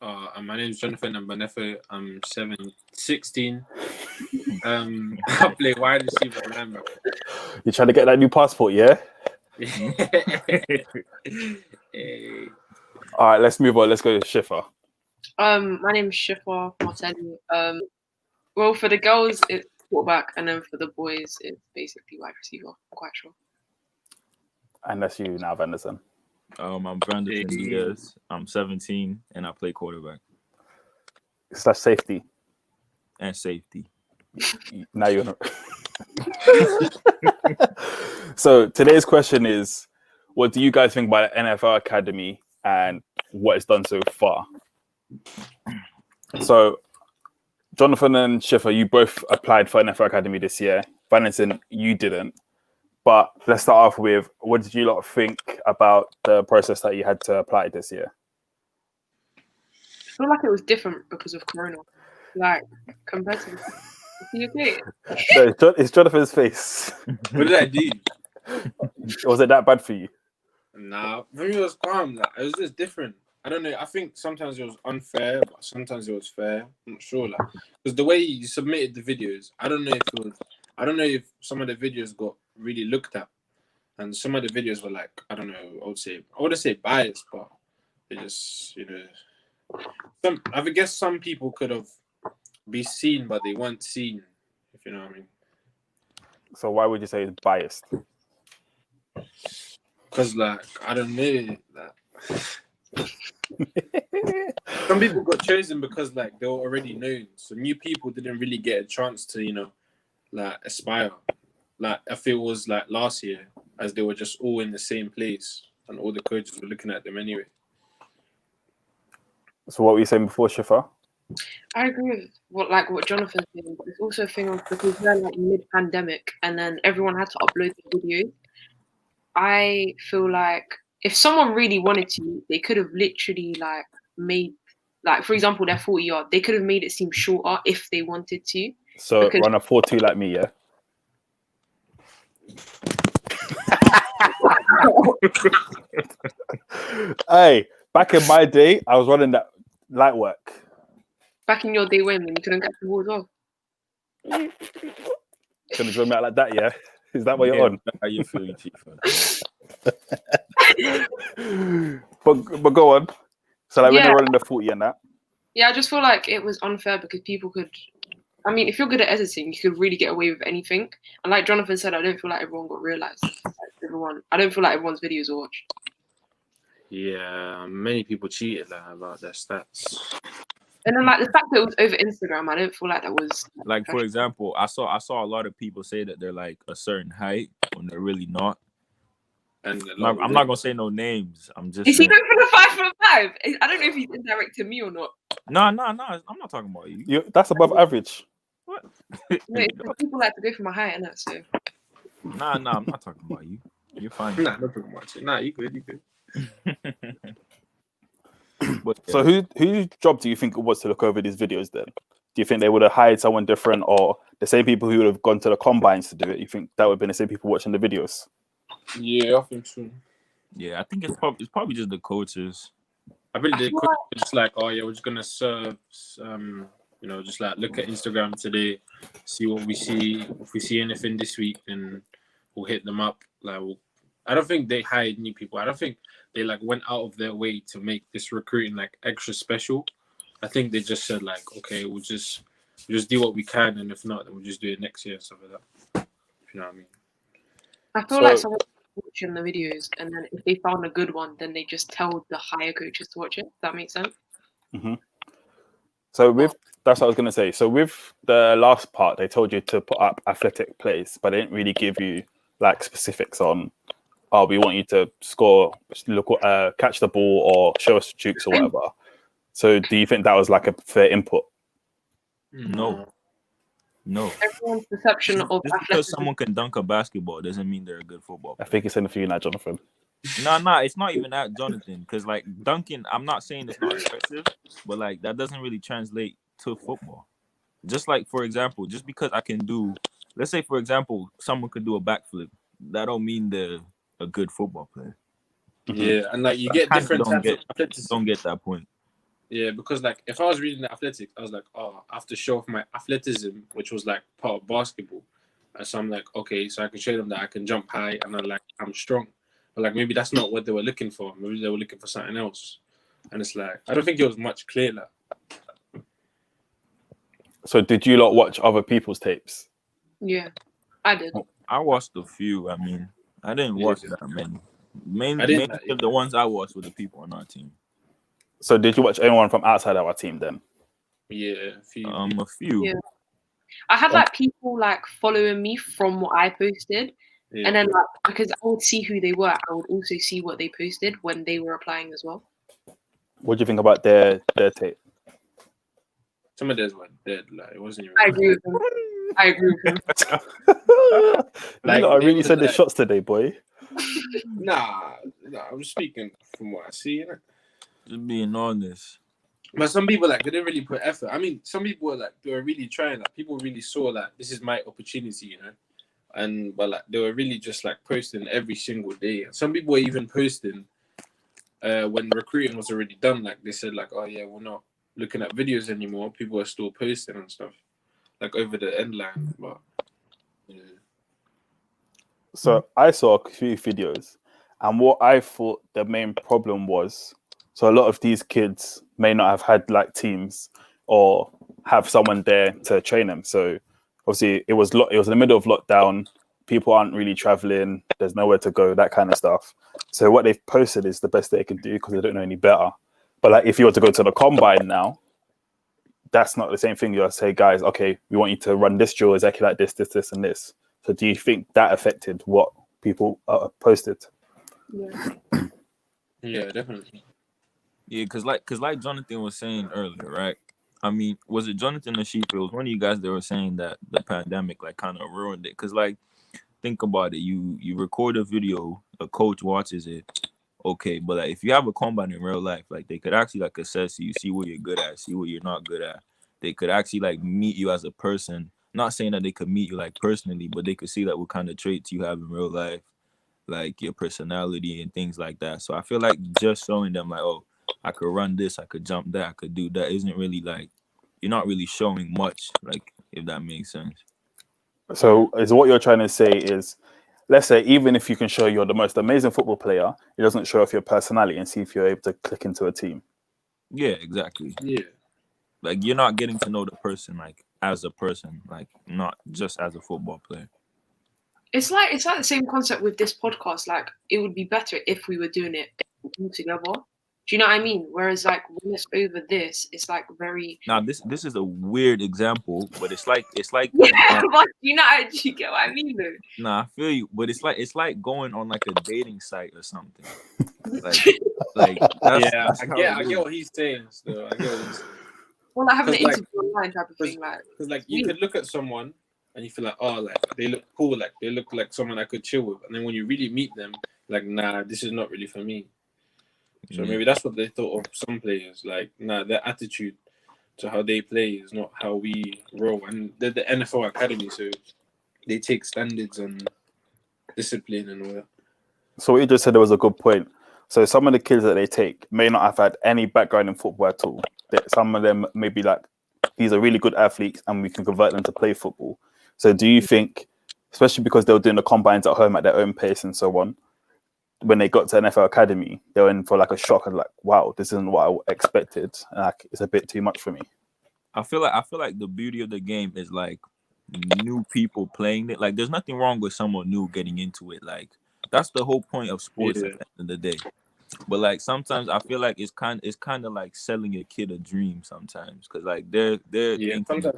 My name is Jonathan Mbanefo. I'm 16. I play wide receiver and linebacker. You're trying to get that new passport, yeah? Hey. All right, let's move on. Let's go to Shifa. My name is Shifa Martelli. Well, for the girls, it's quarterback, and then for the boys, it's basically wide receiver. I'm quite sure. And that's you now, venison. I'm Brandon Diaz. I'm 17, and I play quarterback. / safety. And safety. Now you're not. So today's question is, what do you guys think about the NFL Academy and what it's done so far? So, Jonathan and Shifa, you both applied for NFL Academy this year. Venison, you didn't. But let's start off with, what did you lot think about the process that you had to apply this year? I feel like it was different because of Corona. Like, compared to... You okay? No, it's Jonathan's face. What did I do? Was it that bad for you? Nah, for me it was calm. Like, it was just different. I don't know. I think sometimes it was unfair, but sometimes it was fair. I'm not sure, like, because the way you submitted the videos, I don't know if some of the videos got really looked at, and some of the videos were like, I don't know. I wouldn't say biased, but they just, I guess some people could have be seen, but they weren't seen. If you know what I mean. So why would you say it's biased? Because, like, I don't know, like, some people got chosen because, like, they were already known. So new people didn't really get a chance to, like, aspire. Like, if it was, like, last year, as they were just all in the same place and all the coaches were looking at them anyway. So what were you saying before, Shifa? I agree with what Jonathan's saying, but it's also a thing of because we're like mid-pandemic and then everyone had to upload the videos. I feel like if someone really wanted to, they could have literally like made, like, for example, their 40-yard, they could have made it seem shorter if they wanted to. So run a 4.2 like me, yeah? Hey, back in my day, I was running that light work. Back in your day when you couldn't get the ball as well. Gonna draw me out like that, yeah? Is that what you're on? How you feel, Chief? but go on. So like when you're running the 40 and that. Yeah, I just feel like it was unfair because people could. I mean, if you're good at editing, you could really get away with anything. And like Jonathan said, I don't feel like everyone got realized. I don't feel like everyone's videos are watched. Yeah, many people cheated about their stats. And then like the fact that it was over Instagram, I don't feel like that was like, for example, I saw a lot of people say that they're like a certain height when they're really not. And I'm not gonna say no names. I'm just. Is he going for the 5'5"? I don't know if he's indirect to me or not. No. I'm not talking about you. That's above average. What? No, people like to go for my height, and that so. Nah, I'm not talking about you. You're fine. Nah, not talking about you. Nah, you good. But, so whose job do you think it was to look over these videos then? Do you think they would have hired someone different, or the same people who would have gone to the combines to do it? You think that would have been the same people watching the videos? Yeah, I think so. Yeah, I think it's probably just the coaches. I think the coaches were just like, oh yeah, we're just gonna serve just like look at Instagram today, see what we see. If we see anything this week, then we'll hit them up. Like, I don't think they hired new people. I don't think they like went out of their way to make this recruiting like extra special. I think they just said like, okay, we'll just do what we can, and if not, then we'll just do it next year, stuff like that. If you know what I mean. I feel like someone watching the videos, and then if they found a good one, then they just tell the higher coaches to watch it. Does that make sense? Mm-hmm. So that's what I was going to say. So with the last part, they told you to put up athletic plays, but they didn't really give you like specifics on, oh, we want you to score, catch the ball, or show us jukes or whatever. So do you think that was like a fair input? No. Everyone's perception of just because someone can dunk a basketball doesn't mean they're a good football player. I think it's in for you now, Jonathan. No, it's not even that, Jonathan. Because like dunking, I'm not saying it's not impressive, but like that doesn't really translate to football. Just like, for example, just because I can do, let's say, for example, someone could do a backflip, that don't mean they're a good football player. Yeah, and like you get different types of athleticism. Don't get that point. Yeah, because like if I was reading the athletics, I was like, oh, I have to show off my athleticism, which was like part of basketball. And so I'm like, okay, so I can show them that I can jump high and I'm strong. But like maybe that's not what they were looking for. Maybe they were looking for something else. And it's like I don't think it was much clearer. So did you lot watch other people's tapes? Yeah, I did. I watched a few. I mean, I didn't watch that many. I didn't, Mainly the ones I watched were the people on our team. So did you watch anyone from outside our team then? Yeah, a few. A few. Yeah. I had like people like following me from what I posted, Yeah. and then like because I would see who they were, I would also see what they posted when they were applying as well. What do you think about their tape? Some of theirs were dead. Like it wasn't even. I agree with him. I agree with him. Like, I really said the shots today, boy. Nah, I'm speaking from what I see. Innit? Just being honest. But some people like they didn't really put effort. I mean, some people were like they were really trying. Like people really saw like this is my opportunity, you know. But like they were really just like posting every single day. Some people were even posting when recruiting was already done. Like they said like, oh yeah, we're not looking at videos anymore. People are still posting and stuff, like over the end line. But yeah. So I saw a few videos, and what I thought the main problem was, so a lot of these kids may not have had like teams or have someone there to train them. So obviously it was in the middle of lockdown. People aren't really traveling. There's nowhere to go, that kind of stuff. So what they've posted is the best they can do because they don't know any better. But like if you were to go to the combine now, that's not the same thing. You'll say, guys, okay, we want you to run this drill exactly like this, this, and this. So do you think that affected what people posted? Yeah. Yeah, definitely. Yeah, because like Jonathan was saying earlier, right? I mean, was it Jonathan or Shifa? It was one of you guys that were saying that the pandemic like kind of ruined it. Because like, think about it. You record a video, a coach watches it, okay. But like, if you have a combine in real life, like they could actually like assess you, see what you're good at, see what you're not good at. They could actually like meet you as a person. Not saying that they could meet you like personally, but they could see like what kind of traits you have in real life, like your personality and things like that. So I feel like just showing them like, oh, I could run this, I could jump that, I could do that, isn't really like, you're not really showing much, like, if that makes sense. So is what you're trying to say is, let's say even if you can show you're the most amazing football player, it doesn't show off your personality and see if you're able to click into a team. Yeah, exactly. Yeah. Like you're not getting to know the person like as a person, like not just as a football player. It's like the same concept with this podcast. Like it would be better if we were doing it all together. Do you know what I mean? Whereas like when it's over this, it's like very. Now this is a weird example, but it's like Yeah, but you know, do you get what I mean though? Nah, I feel you, but it's like going on like a dating site or something. Like that's, Yeah, that's I get what he's saying. Still, I get what he's saying. Well, like having an 'Cause, like- interview online type of thing, like Because like you could look at someone and you feel like, oh, like they look cool, like they look like someone I could chill with, and then when you really meet them, like, nah, this is not really for me. So maybe that's what they thought of some players. Like, nah, their attitude to how they play is not how we roll, and they're the NFL academy, so they take standards and discipline and all that. So what you just said there was a good point. So some of the kids that they take may not have had any background in football at all. Some of them may be like, these are really good athletes and we can convert them to play football. So do you think, especially because they were doing the combines at home at their own pace and so on, when they got to NFL Academy, they were in for like a shock and like, wow, this isn't what I expected. Like, it's a bit too much for me. I feel like the beauty of the game is like new people playing it. Like there's nothing wrong with someone new getting into it. Like that's the whole point of sports at the end of the day. But like sometimes I feel like it's kind of like selling a kid a dream sometimes, because like they're thinking,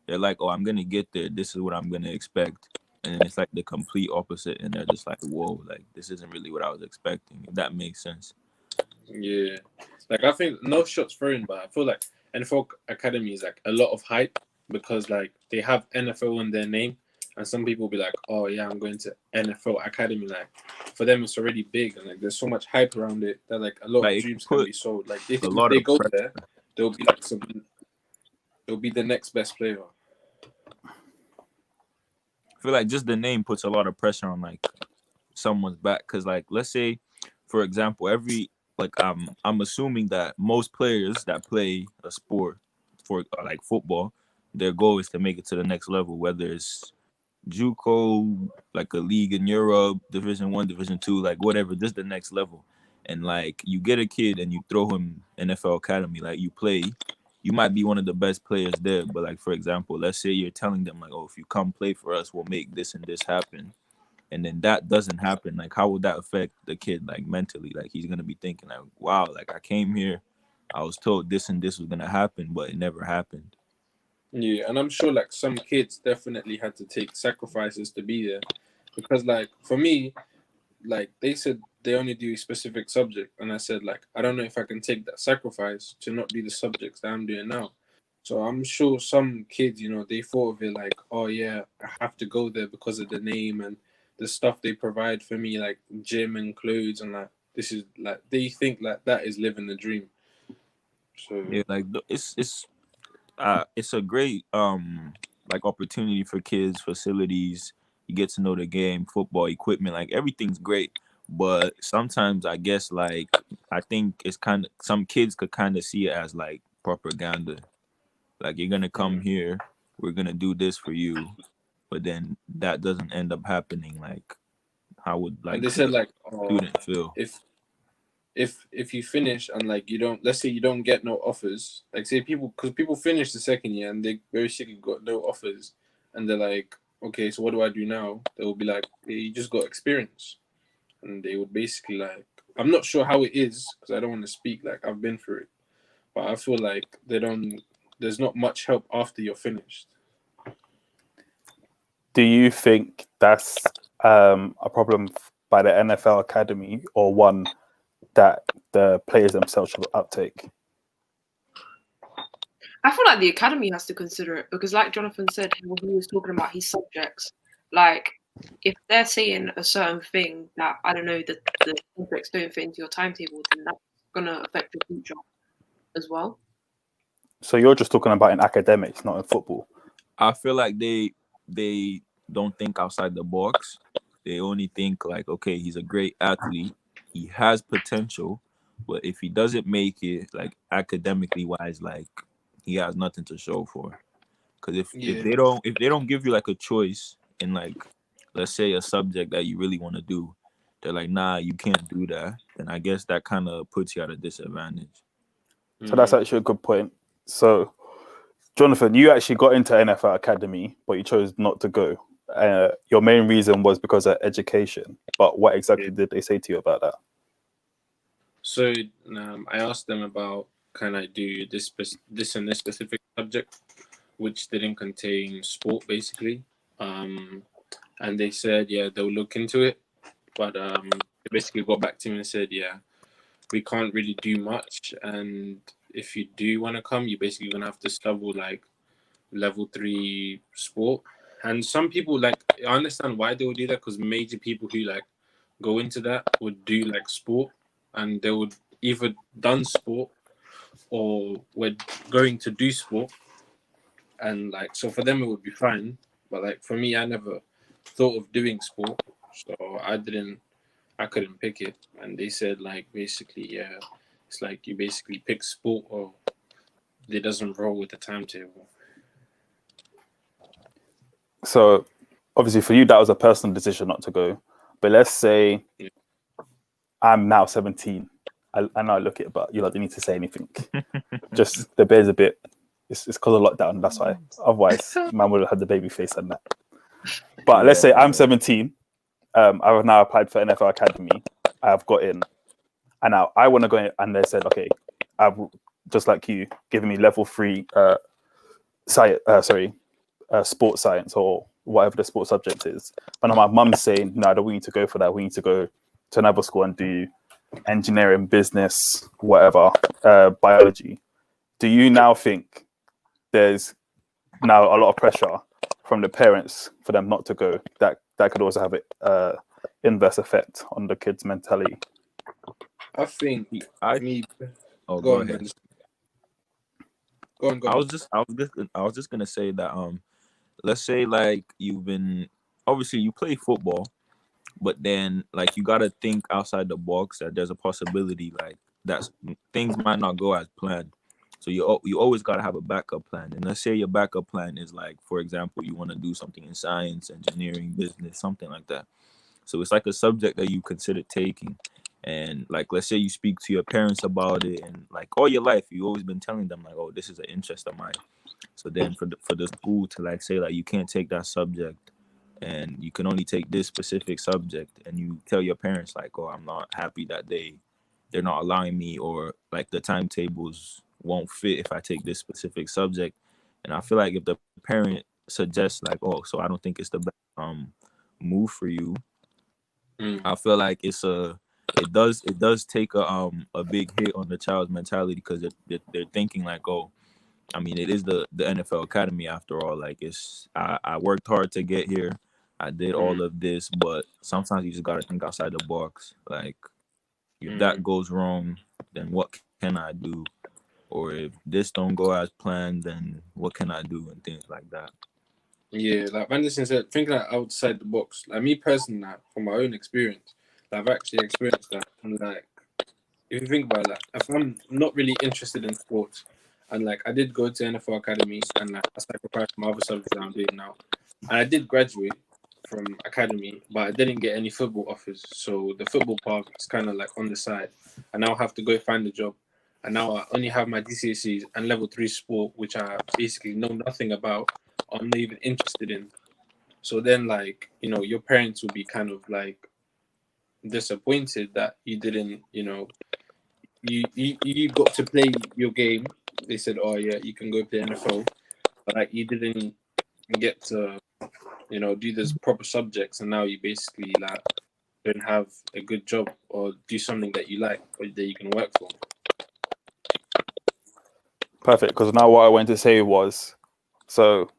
they're like, oh, I'm gonna get there, this is what I'm gonna expect, and it's like the complete opposite, and they're just like, whoa, like this isn't really what I was expecting, if that makes sense. Yeah, like I think no shots thrown, but I feel like NFL Academy is like a lot of hype because like they have NFL in their name, and some people be like, oh yeah, I'm going to NFL Academy. Like for them, it's already big, and like there's so much hype around it that like a lot like, of dreams can be sold. Like if lot they of go pressure there, they'll be like they'll be the next best player. I feel like just the name puts a lot of pressure on like someone's back, because like let's say, for example, every like I'm assuming that most players that play a sport for like football, their goal is to make it to the next level, whether it's JUCO, like a league in Europe, Division 1, Division 2, like whatever, just the next level. And like you get a kid and you throw him NFL academy, like you play, you might be one of the best players there. But like for example, let's say you're telling them like, oh, if you come play for us, we'll make this and this happen. And then that doesn't happen. Like how would that affect the kid like mentally? Like he's gonna be thinking like, wow, like I came here, I was told this and this was gonna happen, but it never happened. Yeah, and I'm sure like some kids definitely had to take sacrifices to be there, because like for me, like they said they only do a specific subject, and I said like I don't know if I can take that sacrifice to not do the subjects that I'm doing now. So I'm sure some kids, they thought of it like, oh yeah, I have to go there because of the name and the stuff they provide for me, like gym and clothes, and like this is like they think like that is living the dream. So Yeah, like it's a great like opportunity for kids, facilities. You get to know the game, football equipment, like everything's great. But sometimes I guess like I think it's kind of some kids could kind of see it as like propaganda. Like you're gonna come here, we're gonna do this for you, but then that doesn't end up happening. Like how would and like they said the like, oh, student feel? if you finish and like you don't, let's say you don't get no offers, like say people, because people finish the second year and they basically got no offers, and they're like, okay, so what do I do now? They will be like, hey, you just got experience, and they would basically like, I'm not sure how it is because I don't want to speak like I've been through it, but I feel like they don't. There's not much help after you're finished. Do you think that's a problem by the NFL Academy, or one that the players themselves should uptake? I feel like the academy has to consider it because, like Jonathan said, when he was talking about his subjects, like if they're saying a certain thing that I don't know that the subjects don't fit into your timetable, then that's gonna affect your future as well. So you're just talking about in academics, not in football. I feel like they don't think outside the box. They only think like, okay, he's a great athlete, he has potential, but if he doesn't make it, like academically wise, like he has nothing to show for. Because if Yeah. if they don't give you like a choice in like, let's say a subject that you really want to do, they're like, nah, you can't do that. Then I guess that kind of puts you at a disadvantage. So that's actually a good point. So, Jonathan, you actually got into NFL Academy, but you chose not to go. Your main reason was because of education. But what exactly did they say to you about that? So I asked them about, can I do this and this specific subject, which didn't contain sport, basically. And they said, yeah, they'll look into it. But they basically got back to me and said, yeah, we can't really do much. And if you do want to come, you're basically going to have to stubble like level 3 sport. And some people, like, I understand why they would do that, because major people who like go into that would do like sport, and they would either done sport or were going to do sport, and like so for them it would be fine. But like for me, I never thought of doing sport, so I couldn't pick it. And they said like basically, yeah, it's like you basically pick sport or it doesn't roll with the timetable. So obviously for you, that was a personal decision not to go. But let's say I'm now 17. I know I look at it, but you don't need to say anything. Just the bear's a bit, it's because of lockdown, that's why. Otherwise, man would have had the baby face and that. But let's say I'm 17. I've now applied for NFL Academy. I've got in. And now I want to go in, and they said, okay, I've just like you, giving me level 3 sports science or whatever the sports subject is. But now my mum's saying, no, I don't want you to go for that. We need to go to another school and do engineering, business, whatever, biology. Do you now think there's now a lot of pressure from the parents for them not to go? That could also have an inverse effect on the kids' mentality. I think Go ahead. Man. Go on. I was just gonna say that let's say like you've been, obviously you play football, but then like you gotta think outside the box that there's a possibility like that things might not go as planned. So you always gotta have a backup plan. And let's say your backup plan is like, for example, you want to do something in science, engineering, business, something like that. So it's like a subject that you consider taking. And like let's say you speak to your parents about it, and like all your life you always been telling them like, oh, this is an interest of mine. So then for the school to like say like you can't take that subject and you can only take this specific subject, and you tell your parents like, oh, I'm not happy that they're not allowing me, or like the timetables won't fit if I take this specific subject. And I feel like if the parent suggests like, oh, so I don't think it's the best move for you, I feel like it does take a big hit on the child's mentality, because they're thinking like, oh, I mean, it is the NFL Academy after all. Like I worked hard to get here. I did all of this, but sometimes you just gotta think outside the box. Like if that goes wrong, then what can I do? Or if this don't go as planned, then what can I do, and things like that. Yeah, like Anderson said, thinking like outside the box. Like me personally, like, from my own experience, like, I've actually experienced that. And like, if you think about it, like, if I'm not really interested in sports, and like I did go to NFL Academy, and like I sacrificed my other subjects that I'm doing now, and I did graduate from academy, but I didn't get any football offers. So the football part is kind of like on the side. I now have to go find a job. And now I only have my GCSEs and level 3 sport, which I basically know nothing about. I'm not even interested in. So then, like, you know, your parents will be kind of like disappointed that you didn't, you know, you got to play your game. They said, oh, yeah, you can go play NFL. But like, you didn't get to, you know, do those proper subjects. And now you basically, like, don't have a good job or do something that you like or that you can work for. Perfect. Because now what I wanted to say was, so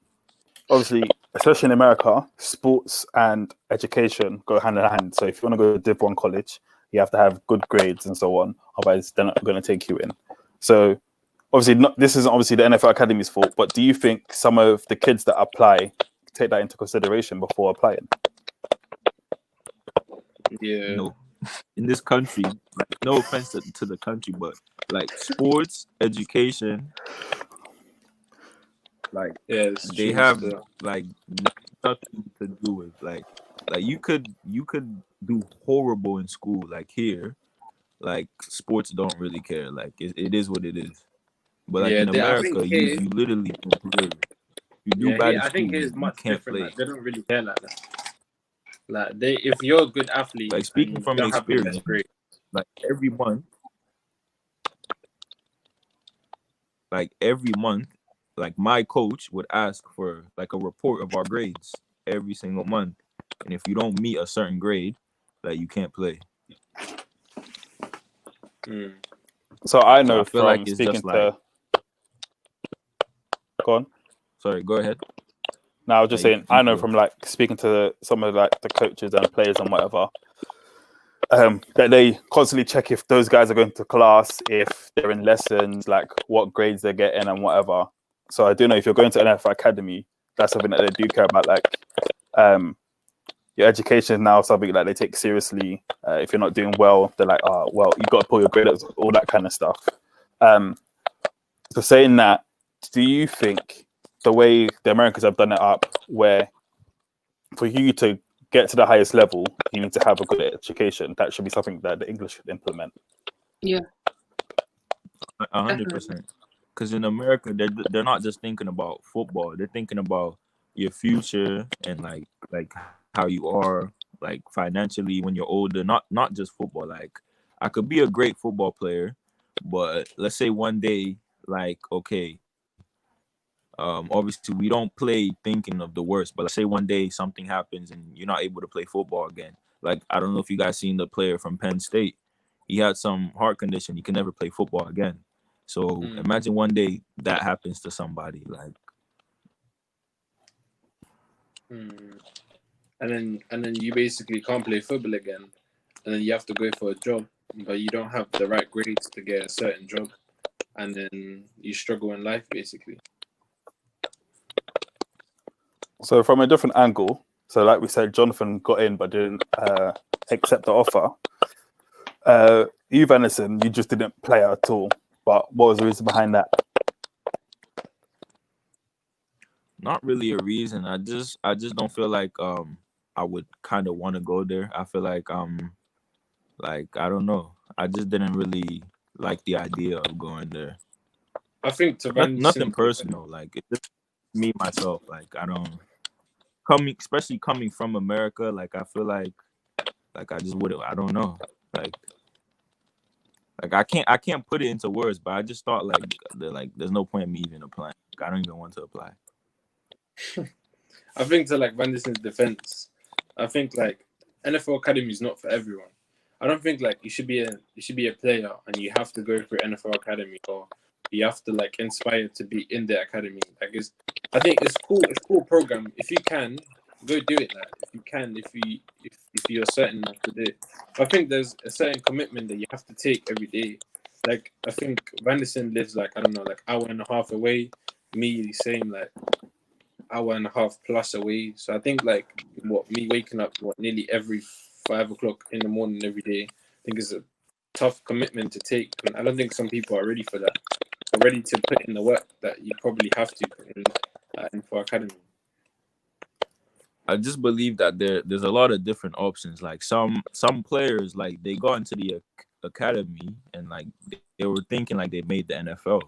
obviously, especially in America, sports and education go hand in hand. So if you want to go to Div 1 college, you have to have good grades and so on. Otherwise, they're not going to take you in. So obviously, this isn't obviously the NFL Academy's fault, but do you think some of the kids that apply take that into consideration before applying? Yeah. No. In this country, like, no offense to the country, but like sports, education, like they have like nothing to do with like you could do horrible in school. Like here, like sports don't really care. Like it is what it is. But like in America, you literally can play. You do bad in school, I think it's you much can't different. play. Like, they don't really care like that. Like if you're a good athlete, Like speaking from experience, like every month, like my coach would ask for like a report of our grades every single month, and if you don't meet a certain grade, like you can't play. So I know feel from like it's speaking just to. like... Go on. Sorry, go ahead. No, I was just saying, I know from like speaking to some of like the coaches and players and whatever, that they constantly check if those guys are going to class, if they're in lessons, like what grades they're getting and whatever. So I do know if you're going to an NFL Academy, that's something that they do care about. Like your education is now something that they take seriously. If you're not doing well, they're like, oh, well, you got to pull your grade up, all that kind of stuff. So saying that, do you think the way the Americans have done it up, where for you to get to the highest level, you need to have a good education, that should be something that the English should implement? Yeah, 100%. Because in America, they're not just thinking about football; they're thinking about your future and like how you are like financially when you're older. Not just football. Like I could be a great football player, but let's say one day, like okay. Obviously we don't play thinking of the worst, but let's say one day something happens and you're not able to play football again. Like I don't know if you guys seen the player from Penn State. He had some heart condition. He can never play football again. So imagine one day that happens to somebody. Like, and then you basically can't play football again, and then you have to go for a job, but you don't have the right grades to get a certain job, and then you struggle in life basically. So from a different angle, So, like we said, Jonathan got in but didn't accept the offer. You, Venison, you just didn't play at all. But what was the reason behind that? Not really a reason. I just don't feel like I would kind of want to go there. I feel like like I don't know. I just didn't really like the idea of going there. I think to Nothing personal. Like it's just me myself. Like I don't especially coming from America. Like I feel like I just wouldn't. I don't know. Like I can't put it into words. But I just thought like there's no point in me even applying. Like, I don't even want to apply. I think to like Vandison's defense, I think like NFL Academy is not for everyone. I don't think like you should be a player and you have to go through NFL Academy, or you have to like inspire to be in the academy. Like I think it's cool program. If you can, go do it. Like if you can, if you're certain enough to do it. I think there's a certain commitment that you have to take every day. Like I think Vandison lives like I don't know, like hour and a half away. Me the same, like hour and a half plus away. So I think like me waking up nearly every 5 o'clock in the morning every day, I think is a tough commitment to take. And I don't think some people are ready for that. Are ready to put in the work that you probably have to put in for academy. I just believe that there's a lot of different options. Like some players, like they got into the academy and like they were thinking like they made the NFL,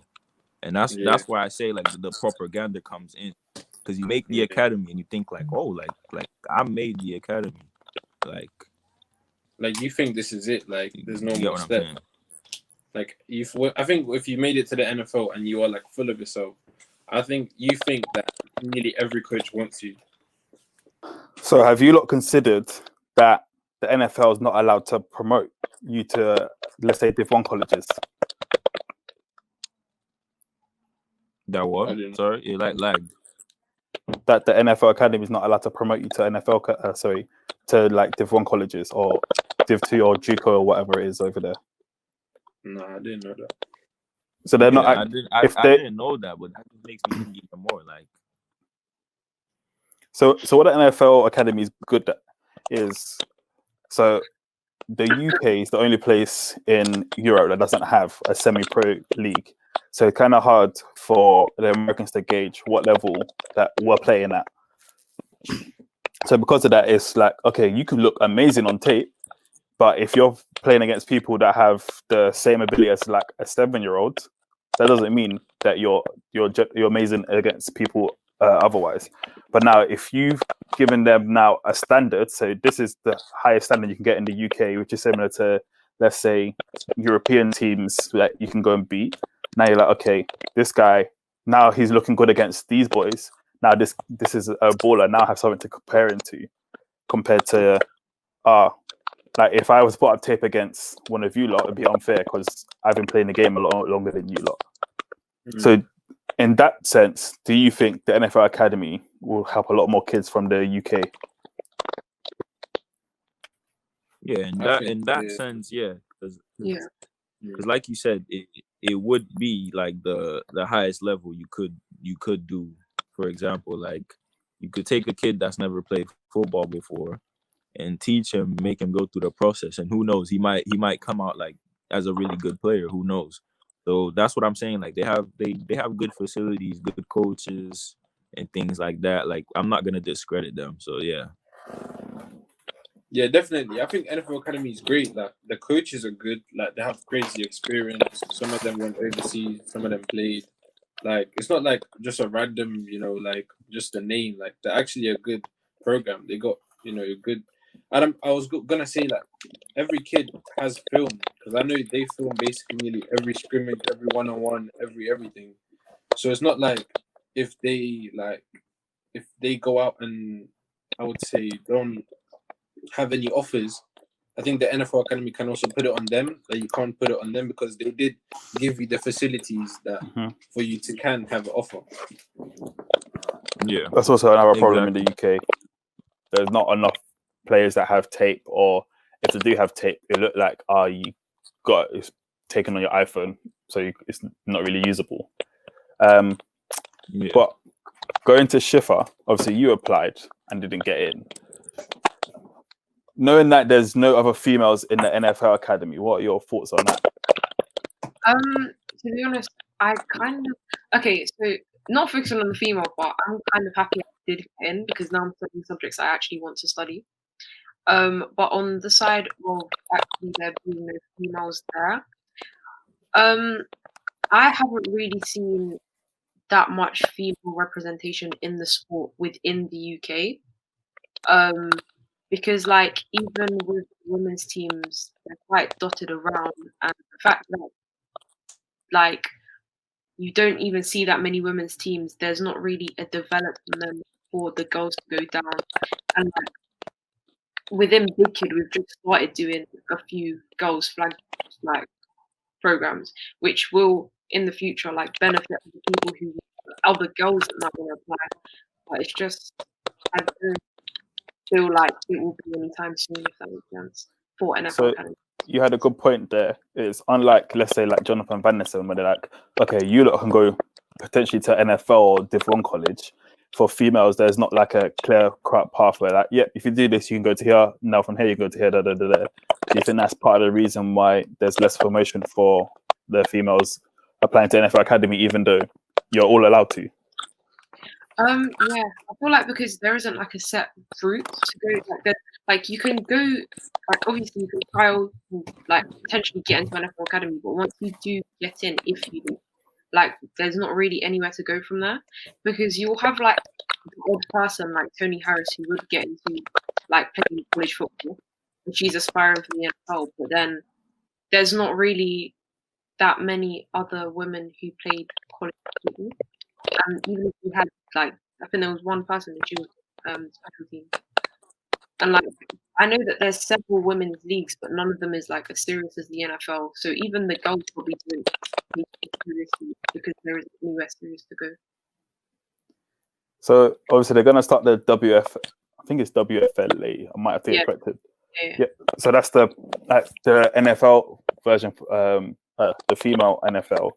and that's why I say like the propaganda comes in, because you make the academy and you think like, oh, like I made the academy, like you think this is it, like there's no more what step. I'm saying? Like I think if you made it to the NFL and you are like full of yourself, I think you think that nearly every coach wants you. So have you lot considered that the NFL is not allowed to promote you to, let's say, Div 1 colleges? That what? Sorry, it lagged. That the NFL Academy is not allowed to promote you to to like Div 1 colleges or Div 2 or JUCO or whatever it is over there. No, I didn't know that. So they're not. I didn't know that, but that just makes me think even more. Like, so what the NFL Academy is good at is, so the UK is the only place in Europe that doesn't have a semi-pro league. So it's kind of hard for the Americans to gauge what level that we're playing at. So because of that, it's like, okay, you can look amazing on tape, but if you're playing against people that have the same ability as like a 7-year-old, that doesn't mean that you're amazing against people otherwise. But now, if you've given them now a standard, so this is the highest standard you can get in the UK, which is similar to, let's say, European teams that you can go and beat. Now you're like, okay, this guy, now he's looking good against these boys. Now this is a baller. Now I have something to compare him to, compared to, like if I was put up tape against one of you lot, it'd be unfair because I've been playing the game a lot longer than you lot. Mm. So in that sense, do you think the NFL Academy will help a lot more kids from the UK? Yeah, in that sense, yeah. Because like you said, it would be like the highest level you could do. For example, like you could take a kid that's never played football before and teach him, make him go through the process, and who knows, he might come out like as a really good player. Who knows? So that's what I'm saying. Like they have good facilities, good coaches, and things like that. Like I'm not gonna discredit them. So yeah. Yeah, definitely. I think NFL Academy is great. Like the coaches are good. Like they have crazy experience. Some of them went overseas. Some of them played. Like it's not like just a random, like just a name. Like they're actually a good program. They got, a good. I was gonna say like every kid has film, because I know they film basically nearly every scrimmage, every one-on-one, everything. So it's not like if they go out and I would say don't have any offers, I think the NFL Academy can also put it on them. That you can't put it on them because they did give you the facilities that for you to can have an offer. Yeah, that's also another problem in the UK. There's not enough players that have tape, or if they do have tape, it look like you got it's taken on your iPhone, so it's not really usable. But going to Shifa, obviously you applied. and didn't get in. Knowing that there's no other females in the NFL academy, what are your thoughts on that? To be honest, I kind of so not focusing on the female part, I'm kind of happy I did get in because now I'm studying subjects I actually want to study. But on the side of actually there being no females there, I haven't really seen that much female representation in the sport within the UK. Because like even with women's teams, they're quite dotted around, and the fact that like you don't even see that many women's teams, there's not really a development for the girls to go down. And like within Big Kid, we've just started doing a few girls flag like programs, which will in the future like benefit the people who other girls that might want to apply. But it's just I don't feel like it will be anytime soon, if that makes sense, for NFL So Academy. you had a good point there. It's unlike, let's say, like Jonathan Venison, where they're like, okay, you lot can go potentially to NFL or Div 1 college. For females, there's not like a clear-cut pathway. Like, yeah, if you do this, you can go to here. Now from here, you go to here. Da, da, da, da. Do you think that's part of the reason why there's less promotion for the females applying to NFL Academy, even though you're all allowed to? Yeah, I feel like because there isn't like a set route to go, like you can go, like obviously you can trial, like potentially get into NFL Academy, but once you do get in, if you do, like there's not really anywhere to go from there, because you'll have like the odd person like Tony Harris who would get into like playing college football, and she's aspiring for the NFL, but then there's not really that many other women who played college football. And even if we had like, I think there was one person that she was special team, and like I know that there's several women's leagues, but none of them is like as serious as the NFL. So even the girls probably don't take it seriously because there isn't anywhere serious to go. So obviously they're gonna start the I think it's WFLA. I might have to get corrected. Yeah. So that's the NFL version, the female NFL,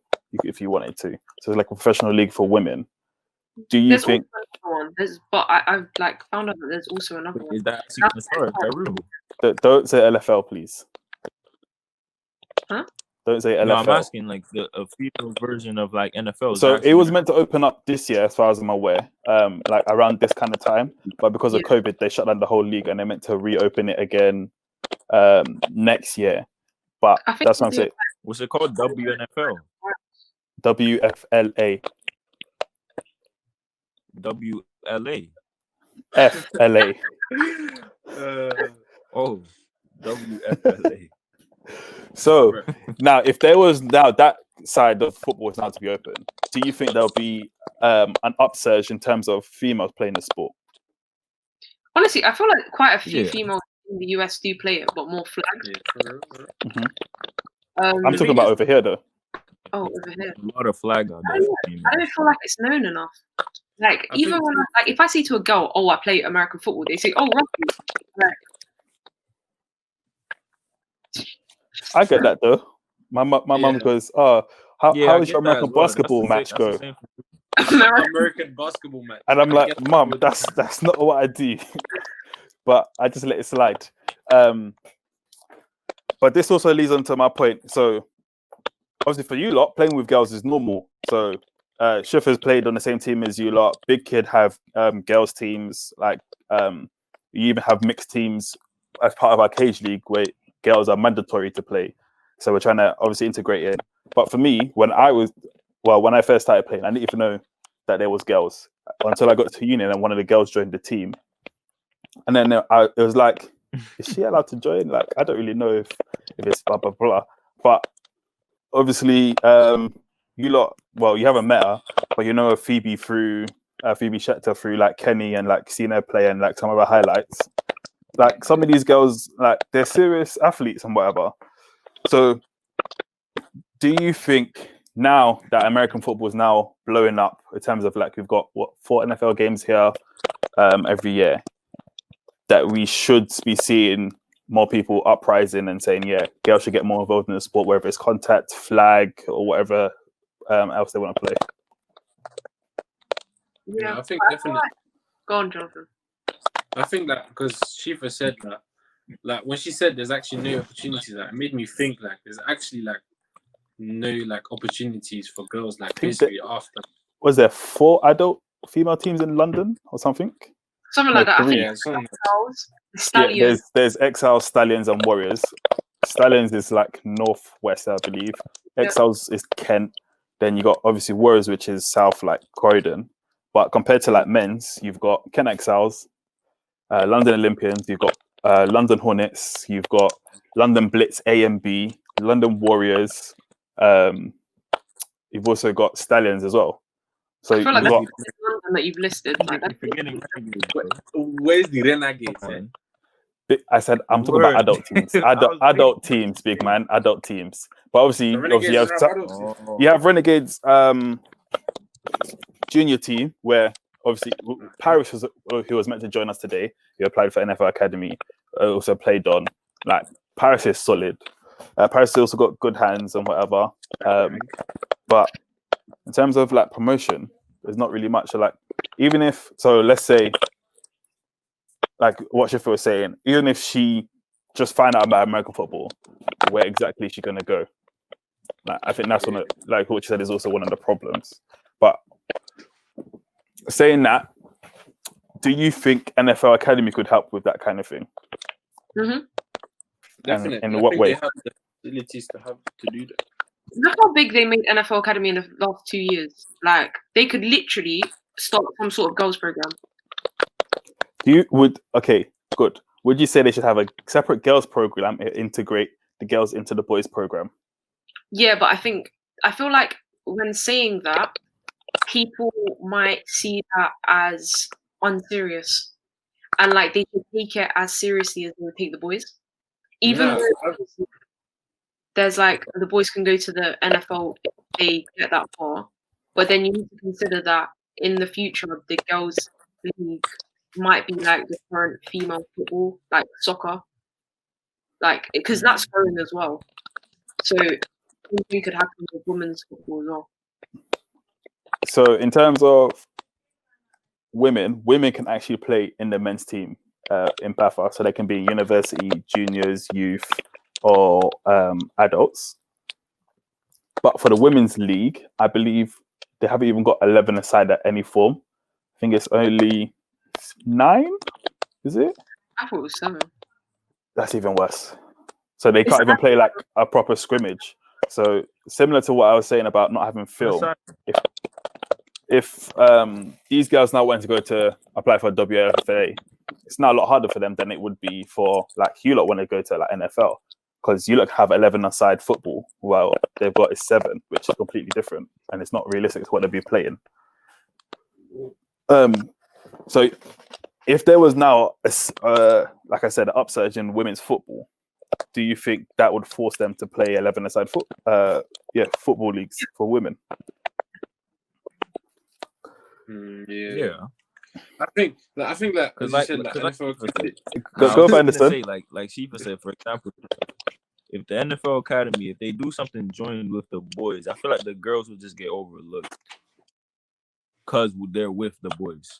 if you wanted to. So it's like a professional league for women. Do you think? But I've like found out that there's also another one. Is that actually sorry? Don't say LFL, please. Huh? Don't say LFL. No, I'm asking like a female version of like NFL. So it was meant to open up this year, as far as I'm aware, like around this kind of time. But because of COVID, they shut down the whole league, and they're meant to reopen it again next year. But that's what I'm saying. What's it called? WNFL. WFLA. WLA. FLA. Oh, WFLA. So now, if there was now that side of football is now to be open, do you think there'll be an upsurge in terms of females playing the sport? Honestly, I feel like quite a few females in the US do play it, but more flag. Mm-hmm. I'm talking about over here, though. Oh, over here. A lot of flag on I don't feel like it's known enough. Like even when if I say to a girl, "Oh, I play American football," they say, "Oh, rugby." Like, I get that though. My mum goes, "Oh, how is your American basketball match go?" American basketball match. And I'm like, "Mum, that's not what I do." But I just let it slide. But this also leads on to my point. So obviously for you lot, playing with girls is normal. So Shifa's played on the same team as you lot. Big Kid have girls teams. Like you even have mixed teams as part of our cage league where girls are mandatory to play. So we're trying to obviously integrate it. But for me, when I first started playing, I didn't even know that there was girls until I got to uni and one of the girls joined the team. And then it was like, is she allowed to join? Like, I don't really know if it's blah, blah, blah. But obviously, you lot, well, you haven't met her, but you know Phoebe Schechter through like Kenny and like seeing her play and like some of her highlights. Like some of these girls, like they're serious athletes and whatever. So do you think now that American football is now blowing up in terms of like we've got 4 NFL games here every year, that we should be seeing more people uprising and saying, yeah, girls should get more involved in the sport, whether it's contact, flag, or whatever else they want to play? Yeah, I think definitely. Go on, Jonathan. I think that because Shifa said that, like when she said there's actually no opportunities, that it made me think like there's actually like no like opportunities for girls like think that- basically after. Was there 4 adult female teams in London or something? Something No, like that. I 3. think Yeah, some, Exiles, Yeah, Stallions. there's Exiles, Stallions, and Warriors. Stallions is like northwest, I believe. Yeah. Exiles is Kent. Then you got obviously Warriors, which is south, like Croydon. But compared to like men's, you've got Kent Exiles, London Olympians, you've got London Hornets, you've got London Blitz A and B, London Warriors. You've also got Stallions as well. So I feel like you've that's got, the London that you've listed. Like, You're forgetting Renegades, bro. where's the Renegades? Come Eh? on. I said I'm talking about Word. adult teams, I was adult thinking- teams, big man, adult teams. But obviously, The obviously Renegades are adults. Oh. you have Renegades junior team where obviously Paris was who was meant to join us today. He applied for NFL Academy, also played on. Like Paris is solid. Paris also got good hands and whatever. But in terms of like promotion, there's not really much. So, like even if let's say like what Shifa was saying, even if she just find out about American football, where exactly is she gonna go? Like, I think that's one of, like what you said, is also one of the problems. But saying that, do you think NFL Academy could help with that kind of thing? Definitely. in I what think way? they have the facilities to do that. look how big they made NFL Academy in the last 2 years. Like they could literally start some sort of girls program. Okay, good. Would you say they should have a separate girls program and integrate the girls into the boys program? Yeah, but I feel like when saying that, people might see that as unserious, and like they could take it as seriously as they would take the boys. Even No, though there's like the boys can go to the NFL if they get that far, but then you need to consider that in the future the girls league might be like the current female football, like soccer, like because that's growing as well. So something could happen with women's football as well. So in terms of women can actually play in the men's team in PAFA, so they can be university, juniors, youth, or adults. But for the women's league, I believe they haven't even got 11 aside at any form. I think it's only 9. Is it? I thought it was 7. That's even worse. So they can't even play like a proper scrimmage. So similar to what I was saying about not having film. If these girls now want to go to apply for WFA, it's now a lot harder for them than it would be for like you lot when they go to like NFL, because you lot have 11 aside football, while they've got is 7, which is completely different, and it's not realistic to what they'll be playing. So if there was now like I said, an upsurge in women's football, do you think that would force them to play 11 aside football leagues for women? Yeah. I think that because you said like NFL. Go for Anderson. Say like Shifa said, for example, if the NFL Academy, if they do something joined with the boys, I feel like the girls will just get overlooked because they're with the boys.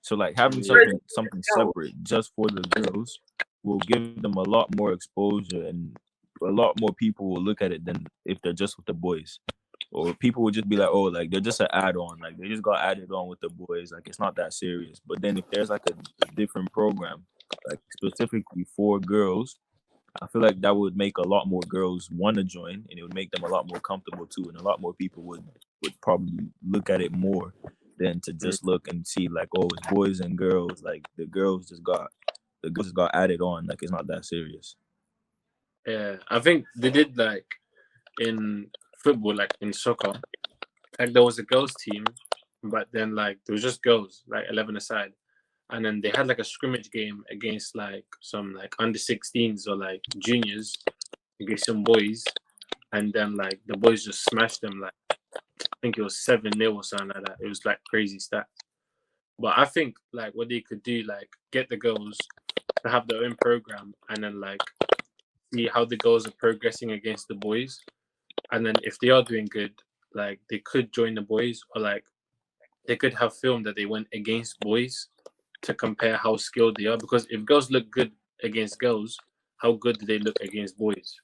So like having something separate just for the girls will give them a lot more exposure, and a lot more people will look at it than if they're just with the boys. Or people would just be like, oh, like they're just an add-on, like they just got added on with the boys, like it's not that serious. But then if there's like a different program, like specifically for girls, I feel like that would make a lot more girls want to join, and it would make them a lot more comfortable too, and a lot more people would probably look at it more than to just look and see like, oh, it's boys and girls, like the girls just got added on, like it's not that serious. Yeah, I think they did like in football, like in soccer, like there was a girls team, but then like there was just girls, like 11 aside, and then they had like a scrimmage game against like some like under 16s or like juniors against some boys, and then like the boys just smashed them, like I think it was 7-0 or something like that. It was like crazy stats. But I think like what they could do, like get the girls to have their own program, and then like see how the girls are progressing against the boys. And then if they are doing good, like they could join the boys, or like they could have film that they went against boys, to compare how skilled they are, because if girls look good against girls, how good do they look against boys?